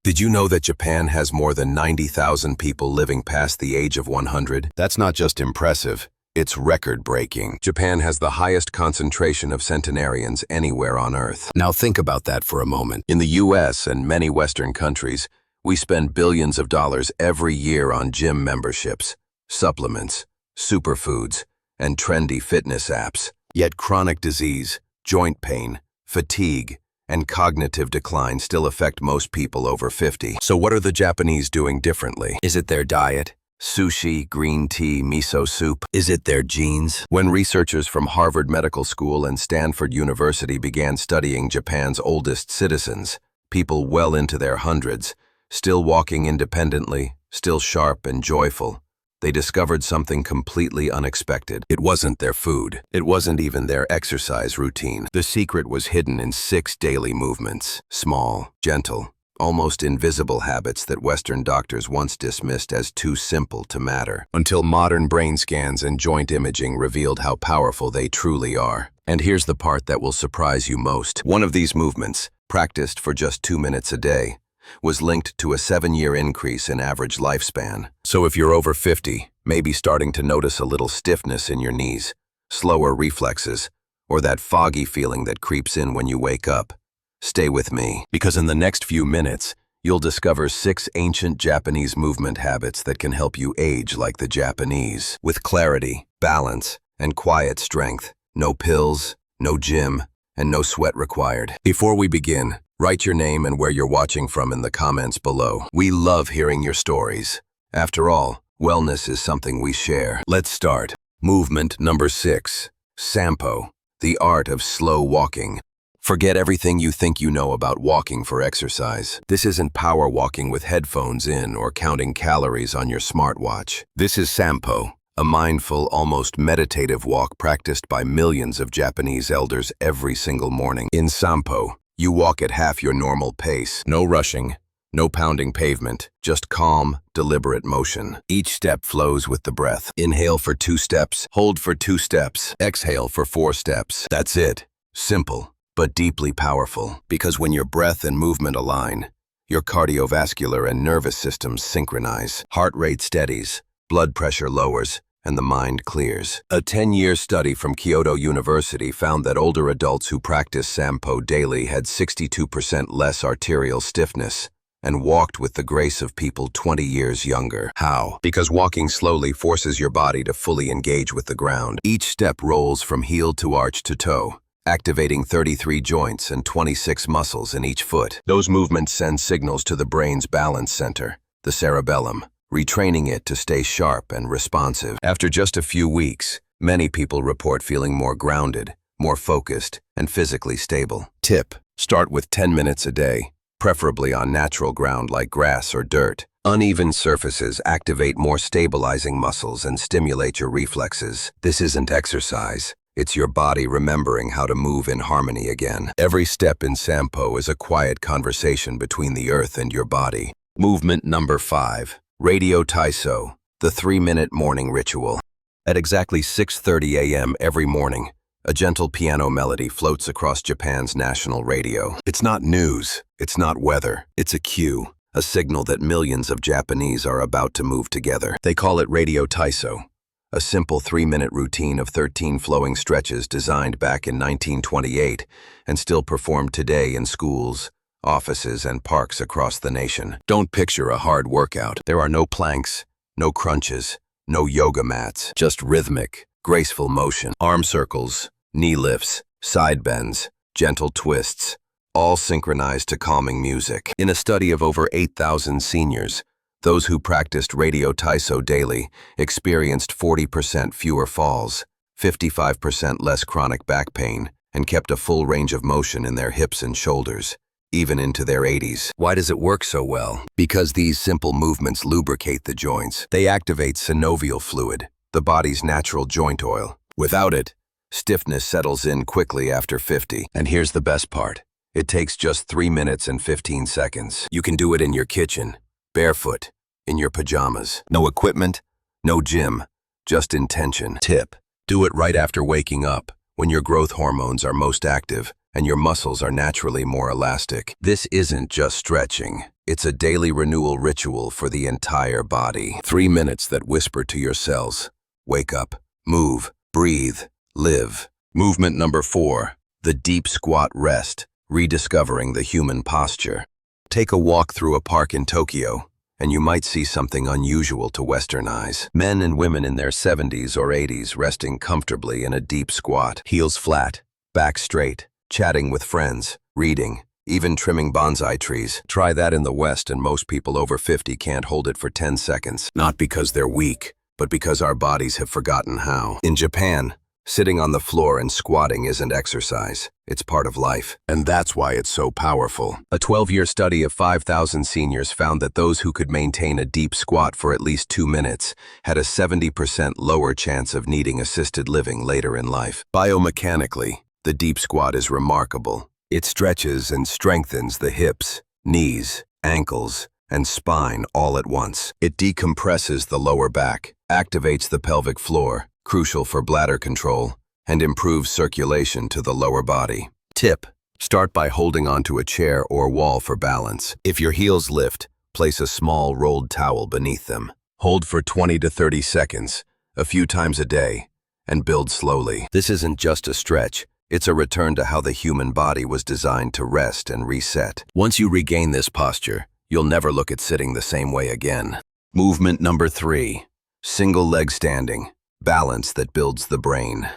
Did you know that Japan has more than 90,000 people living past the age of 100? That's not just impressive, it's record-breaking. Japan has the highest concentration of centenarians anywhere on Earth. Now think about that for a moment. In the US and many Western countries, we spend billions of dollars every year on gym memberships, supplements, superfoods, and trendy fitness apps. Yet chronic disease, joint pain, fatigue, and cognitive decline still affect most people over 50. So what are the Japanese doing differently? Is it their diet? Sushi, green tea, miso soup? Is it their genes? When researchers from Harvard Medical School and Stanford University began studying Japan's oldest citizens, people well into their hundreds, still walking independently, still sharp and joyful, they discovered something completely unexpected. It wasn't their food. It wasn't even their exercise routine. The secret was hidden in 6 daily movements. Small, gentle, almost invisible habits that Western doctors once dismissed as too simple to matter, until modern brain scans and joint imaging revealed how powerful they truly are. And here's the part that will surprise you most. One of these movements, practiced for just 2 minutes a day, was linked to a 7-year increase in average lifespan. So if you're over 50, maybe starting to notice a little stiffness in your knees, slower reflexes, or that foggy feeling that creeps in when you wake up, stay with me, because in the next few minutes, you'll discover 6 ancient Japanese movement habits that can help you age like the Japanese, with clarity, balance, and quiet strength. No pills, no gym, and no sweat required. Before we begin, write your name and where you're watching from in the comments below. We love hearing your stories. After all, wellness is something we share. Let's start. Movement number 6. Sampo, the art of slow walking. Forget everything you think you know about walking for exercise. This isn't power walking with headphones in or counting calories on your smartwatch. This is Sampo, a mindful, almost meditative walk practiced by millions of Japanese elders every single morning. In Sampo, you walk at half your normal pace. No rushing, no pounding pavement, just calm, deliberate motion. Each step flows with the breath. Inhale for 2 steps, hold for 2 steps, exhale for 4 steps. That's it. Simple, but deeply powerful. Because when your breath and movement align, your cardiovascular and nervous systems synchronize. Heart rate steadies, blood pressure lowers, and the mind clears. A 10-year study from Kyoto University found that older adults who practice Sampo daily had 62% less arterial stiffness and walked with the grace of people 20 years younger. How? Because walking slowly forces your body to fully engage with the ground. Each step rolls from heel to arch to toe, activating 33 joints and 26 muscles in each foot. Those movements send signals to the brain's balance center, the cerebellum, retraining it to stay sharp and responsive. After just a few weeks, many people report feeling more grounded, more focused, and physically stable. Tip: start with 10 minutes a day, preferably on natural ground like grass or dirt. Uneven surfaces activate more stabilizing muscles and stimulate your reflexes. This isn't exercise. It's your body remembering how to move in harmony again. Every step in Sampo is a quiet conversation between the earth and your body. Movement number 5. Radio Taiso, the 3-minute morning ritual. At exactly 6:30 a.m. every morning, a gentle piano melody floats across Japan's national radio. It's not news, it's not weather, it's a cue, a signal that millions of Japanese are about to move together. They call it Radio Taiso, a simple 3-minute routine of 13 flowing stretches designed back in 1928 and still performed today in schools, offices, and parks across the nation. Don't picture a hard workout. There are no planks, no crunches, no yoga mats, just rhythmic, graceful motion. Arm circles, knee lifts, side bends, gentle twists, all synchronized to calming music. In a study of over 8,000 seniors, those who practiced Radio Taiso daily experienced 40% fewer falls, 55% less chronic back pain, and kept a full range of motion in their hips and shoulders, even into their 80s. Why does it work so well? Because these simple movements lubricate the joints. They activate synovial fluid, the body's natural joint oil. Without it, stiffness settles in quickly after 50. And here's the best part. It takes just 3 minutes and 15 seconds. You can do it in your kitchen, barefoot, in your pajamas. No equipment, no gym, just intention. Tip: do it right after waking up, when your growth hormones are most active, and your muscles are naturally more elastic. This isn't just stretching. It's a daily renewal ritual for the entire body. 3 minutes that whisper to your cells. Wake up, move, breathe, live. Movement number 4, the deep squat rest, rediscovering the human posture. Take a walk through a park in Tokyo, and you might see something unusual to Western eyes. Men and women in their 70s or 80s resting comfortably in a deep squat, heels flat, back straight, chatting with friends, reading, even trimming bonsai trees. Try that in the West and most people over 50 can't hold it for 10 seconds. Not because they're weak, but because our bodies have forgotten how. In Japan, sitting on the floor and squatting isn't exercise. It's part of life. And that's why it's so powerful. A 12-year study of 5,000 seniors found that those who could maintain a deep squat for at least 2 minutes had a 70% lower chance of needing assisted living later in life. Biomechanically, the deep squat is remarkable. It stretches and strengthens the hips, knees, ankles, and spine all at once. It decompresses the lower back, activates the pelvic floor, crucial for bladder control, and improves circulation to the lower body. Tip: start by holding onto a chair or wall for balance. If your heels lift, place a small rolled towel beneath them. Hold for 20 to 30 seconds, a few times a day, and build slowly. This isn't just a stretch. It's a return to how the human body was designed to rest and reset. Once you regain this posture, you'll never look at sitting the same way again. Movement number 3, single leg standing, balance that builds the brain.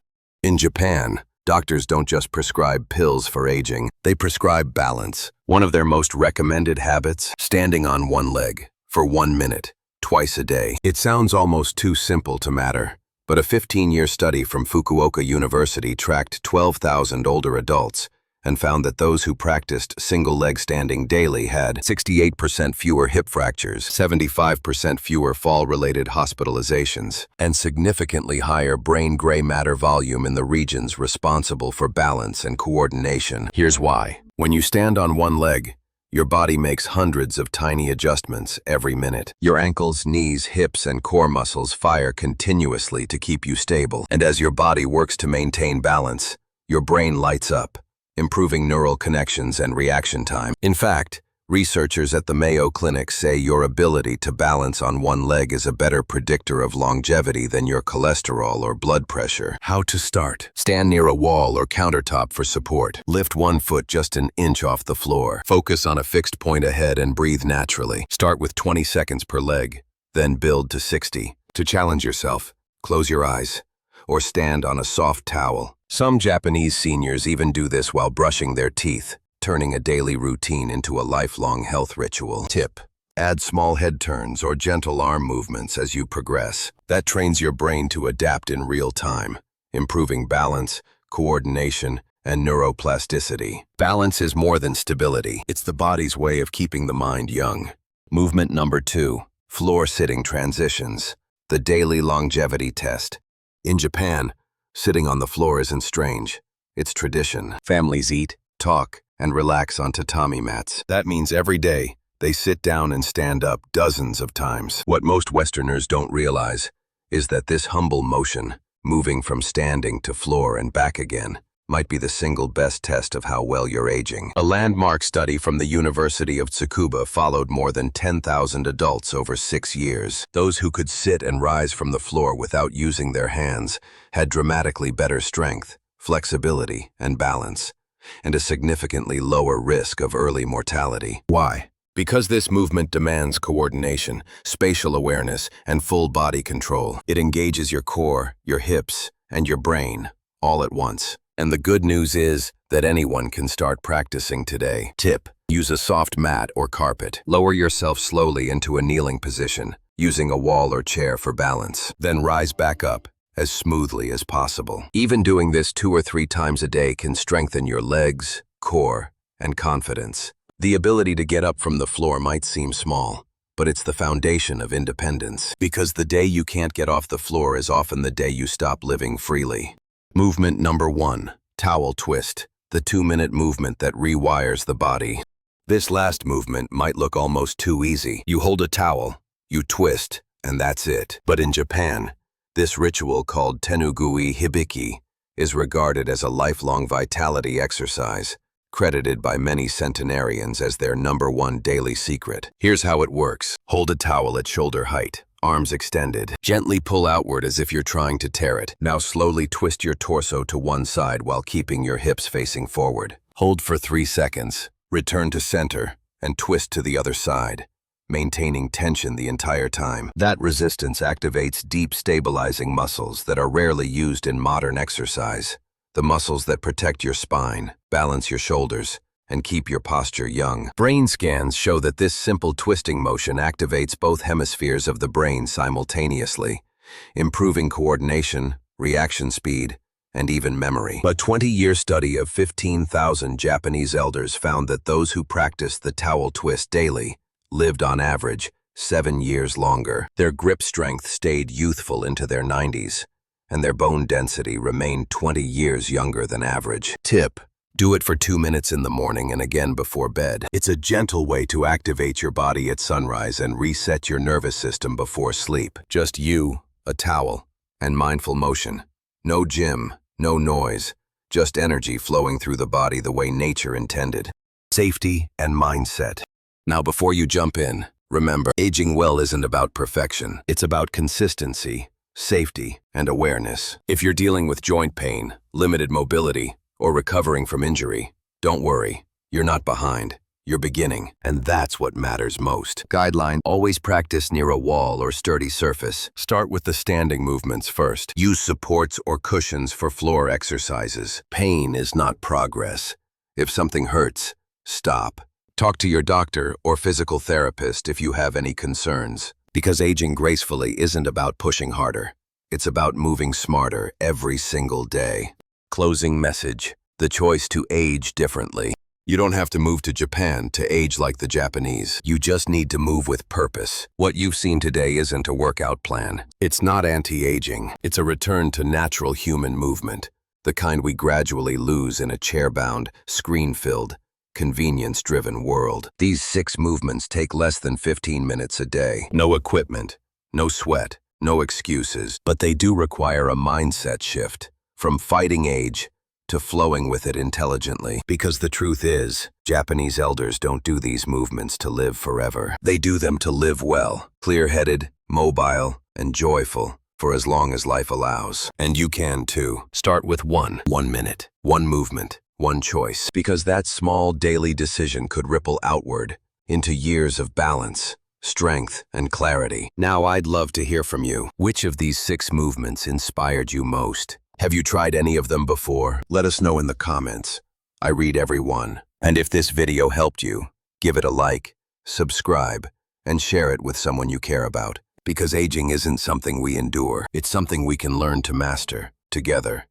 In Japan, doctors don't just prescribe pills for aging, they prescribe balance. One of their most recommended habits, standing on one leg for 1 minute, twice a day. It sounds almost too simple to matter. But a 15-year study from Fukuoka University tracked 12,000 older adults and found that those who practiced single-leg standing daily had 68% fewer hip fractures, 75% fewer fall-related hospitalizations, and significantly higher brain gray matter volume in the regions responsible for balance and coordination. Here's why. When you stand on one leg, your body makes hundreds of tiny adjustments every minute. Your ankles, knees, hips, and core muscles fire continuously to keep you stable. And as your body works to maintain balance, your brain lights up, improving neural connections and reaction time. In fact, researchers at the Mayo Clinic say your ability to balance on one leg is a better predictor of longevity than your cholesterol or blood pressure. How to start? Stand near a wall or countertop for support. Lift one foot just an inch off the floor. Focus on a fixed point ahead and breathe naturally. Start with 20 seconds per leg, then build to 60. To challenge yourself, close your eyes or stand on a soft towel. Some Japanese seniors even do this while brushing their teeth, turning a daily routine into a lifelong health ritual. Tip: add small head turns or gentle arm movements as you progress. That trains your brain to adapt in real time, improving balance, coordination, and neuroplasticity. Balance is more than stability. It's the body's way of keeping the mind young. Movement number 2, floor sitting transitions, the daily longevity test. In Japan, sitting on the floor isn't strange. It's tradition. Families eat, talk, and relax on tatami mats. That means every day, they sit down and stand up dozens of times. What most Westerners don't realize is that this humble motion, moving from standing to floor and back again, might be the single best test of how well you're aging. A landmark study from the University of Tsukuba followed more than 10,000 adults over 6 years. Those who could sit and rise from the floor without using their hands had dramatically better strength, flexibility, and balance, and a significantly lower risk of early mortality. Why? Because this movement demands coordination, spatial awareness, and full body control. It engages your core, your hips, and your brain all at once. And the good news is that anyone can start practicing today. Tip: use a soft mat or carpet. Lower yourself slowly into a kneeling position, using a wall or chair for balance. Then rise back up as smoothly as possible. Even doing this 2 or 3 times a day can strengthen your legs, core, and confidence. The ability to get up from the floor might seem small, but it's the foundation of independence. Because the day you can't get off the floor is often the day you stop living freely. Movement number 1, towel twist, the 2-minute movement that rewires the body. This last movement might look almost too easy. You hold a towel, you twist, and that's it. But in Japan, this ritual called tenugui hibiki is regarded as a lifelong vitality exercise, credited by many centenarians as their #1 daily secret. Here's how it works. Hold a towel at shoulder height, arms extended. Gently pull outward as if you're trying to tear it. Now slowly twist your torso to one side while keeping your hips facing forward. Hold for 3 seconds, return to center, and twist to the other side, maintaining tension the entire time. That resistance activates deep stabilizing muscles that are rarely used in modern exercise. The muscles that protect your spine, balance your shoulders, and keep your posture young. Brain scans show that this simple twisting motion activates both hemispheres of the brain simultaneously, improving coordination, reaction speed, and even memory. A 20-year study of 15,000 Japanese elders found that those who practiced the towel twist daily lived on average 7 years longer. Their grip strength stayed youthful into their 90s, and their bone density remained 20 years younger than average. Tip: do it for 2 minutes in the morning and again before bed. It's a gentle way to activate your body at sunrise and reset your nervous system before sleep. Just you, a towel, and mindful motion. No gym, no noise, just energy flowing through the body the way nature intended. Safety and mindset. Now before you jump in, remember, aging well isn't about perfection. It's about consistency, safety, and awareness. If you're dealing with joint pain, limited mobility, or recovering from injury, don't worry. You're not behind. You're beginning, and that's what matters most. Guideline: always practice near a wall or sturdy surface. Start with the standing movements first. Use supports or cushions for floor exercises. Pain is not progress. If something hurts, stop. Talk to your doctor or physical therapist if you have any concerns. Because aging gracefully isn't about pushing harder. It's about moving smarter every single day. Closing message: the choice to age differently. You don't have to move to Japan to age like the Japanese. You just need to move with purpose. What you've seen today isn't a workout plan. It's not anti-aging. It's a return to natural human movement, the kind we gradually lose in a chair-bound, screen-filled, convenience-driven world. These 6 movements take less than 15 minutes a day. No equipment, no sweat, no excuses. But they do require a mindset shift, from fighting age to flowing with it intelligently. Because the truth is, Japanese elders don't do these movements to live forever. They do them to live well, clear-headed, mobile, and joyful for as long as life allows. And you can too. Start with 1 minute, 1 movement, 1 choice. Because that small daily decision could ripple outward into years of balance, strength, and clarity. Now I'd love to hear from you. Which of these 6 movements inspired you most? Have you tried any of them before? Let us know in the comments. I read every one. And if this video helped you, give it a like, subscribe, and share it with someone you care about. Because aging isn't something we endure. It's something we can learn to master together.